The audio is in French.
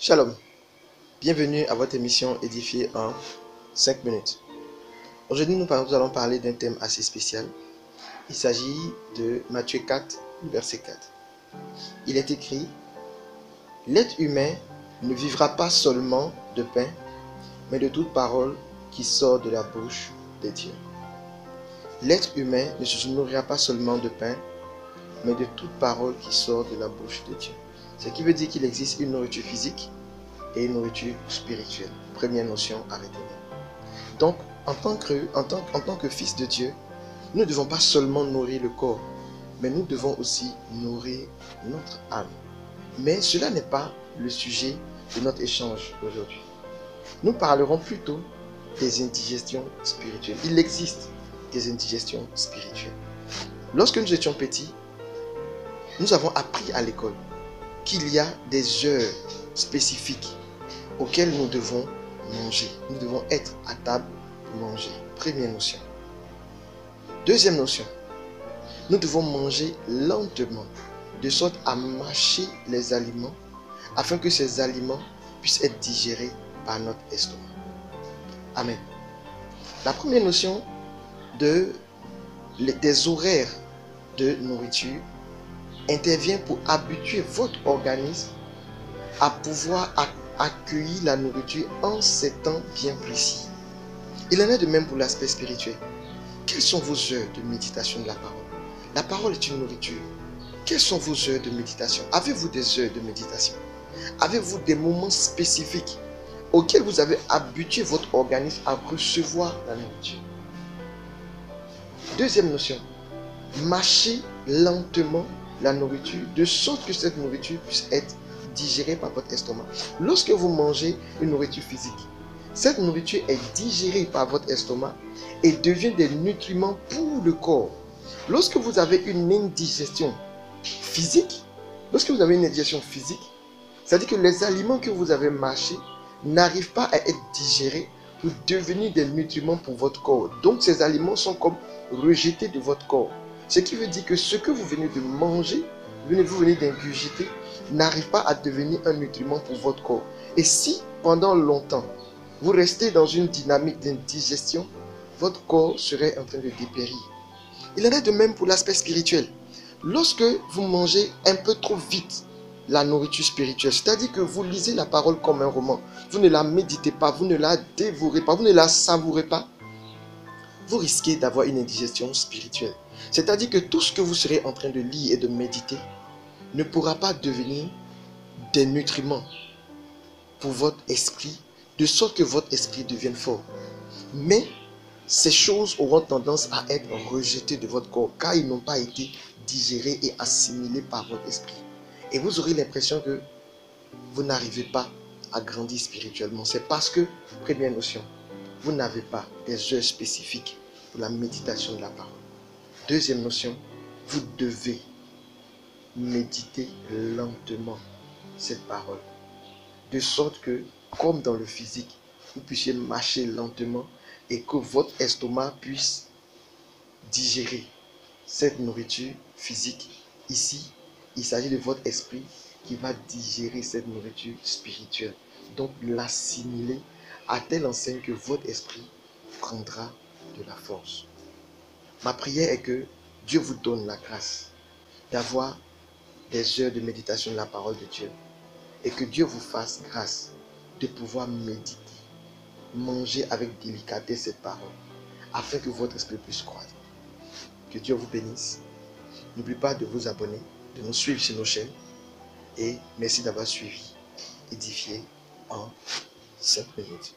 Shalom, bienvenue à votre émission édifiée en 5 minutes. Aujourd'hui, nous allons parler d'un thème assez spécial. Il s'agit de Matthieu 4, verset 4. Il est écrit: l'être humain ne vivra pas seulement de pain, mais de toute parole qui sort de la bouche de Dieu. L'être humain ne se nourrira pas seulement de pain, mais de toute parole qui sort de la bouche de Dieu. Ce qui veut dire qu'il existe une nourriture physique et une nourriture spirituelle. Première notion à retenir. Donc, en tant que fils de Dieu, nous ne devons pas seulement nourrir le corps, mais nous devons aussi nourrir notre âme. Mais cela n'est pas le sujet de notre échange aujourd'hui. Nous parlerons plutôt des indigestions spirituelles. Il existe des indigestions spirituelles. Lorsque nous étions petits, nous avons appris à l'école qu'il y a des heures spécifiques auxquelles nous devons manger. Nous devons être à table pour manger. Première notion. Deuxième notion. Nous devons manger lentement, de sorte à mâcher les aliments, afin que ces aliments puissent être digérés par notre estomac. Amen. La première notion des horaires de nourriture intervient pour habituer votre organisme à pouvoir accueillir la nourriture en ces temps bien précis. Il en est de même pour l'aspect spirituel. Quelles sont vos heures de méditation de la parole? La parole est une nourriture. Quelles sont vos heures de méditation? Avez-vous des heures de méditation? Avez-vous des moments spécifiques auxquels vous avez habitué votre organisme à recevoir la nourriture? Deuxième notion. Mâchez lentement la nourriture de sorte que cette nourriture puisse être digérée par votre estomac. Lorsque vous mangez une nourriture physique, cette nourriture est digérée par votre estomac et devient des nutriments pour le corps. Lorsque vous avez une indigestion physique, c'est-à-dire que les aliments que vous avez mâchés n'arrivent pas à être digérés pour devenir des nutriments pour votre corps. Donc ces aliments sont comme rejetés de votre corps. Ce qui veut dire que ce que vous venez de manger, vous venez d'ingurgiter, n'arrive pas à devenir un nutriment pour votre corps. Et si pendant longtemps, vous restez dans une dynamique d'indigestion, votre corps serait en train de dépérir. Il en est de même pour l'aspect spirituel. Lorsque vous mangez un peu trop vite la nourriture spirituelle, c'est-à-dire que vous lisez la parole comme un roman, vous ne la méditez pas, vous ne la dévorez pas, vous ne la savourez pas, vous risquez d'avoir une indigestion spirituelle. C'est-à-dire que tout ce que vous serez en train de lire et de méditer ne pourra pas devenir des nutriments pour votre esprit, de sorte que votre esprit devienne fort. Mais ces choses auront tendance à être rejetées de votre corps, car ils n'ont pas été digérés et assimilés par votre esprit. Et vous aurez l'impression que vous n'arrivez pas à grandir spirituellement. C'est parce que, première notion, vous n'avez pas des heures spécifiques pour la méditation de la parole. Deuxième notion, vous devez méditer lentement cette parole. De sorte que, comme dans le physique, vous puissiez mâcher lentement et que votre estomac puisse digérer cette nourriture physique. Ici, il s'agit de votre esprit qui va digérer cette nourriture spirituelle. Donc l'assimiler à telle enseigne que votre esprit prendra de la force. Ma prière est que Dieu vous donne la grâce d'avoir des heures de méditation de la parole de Dieu et que Dieu vous fasse grâce de pouvoir méditer, manger avec délicatesse cette parole afin que votre esprit puisse croître. Que Dieu vous bénisse. N'oubliez pas de vous abonner, de nous suivre sur nos chaînes et merci d'avoir suivi Édifié en 5 minutes.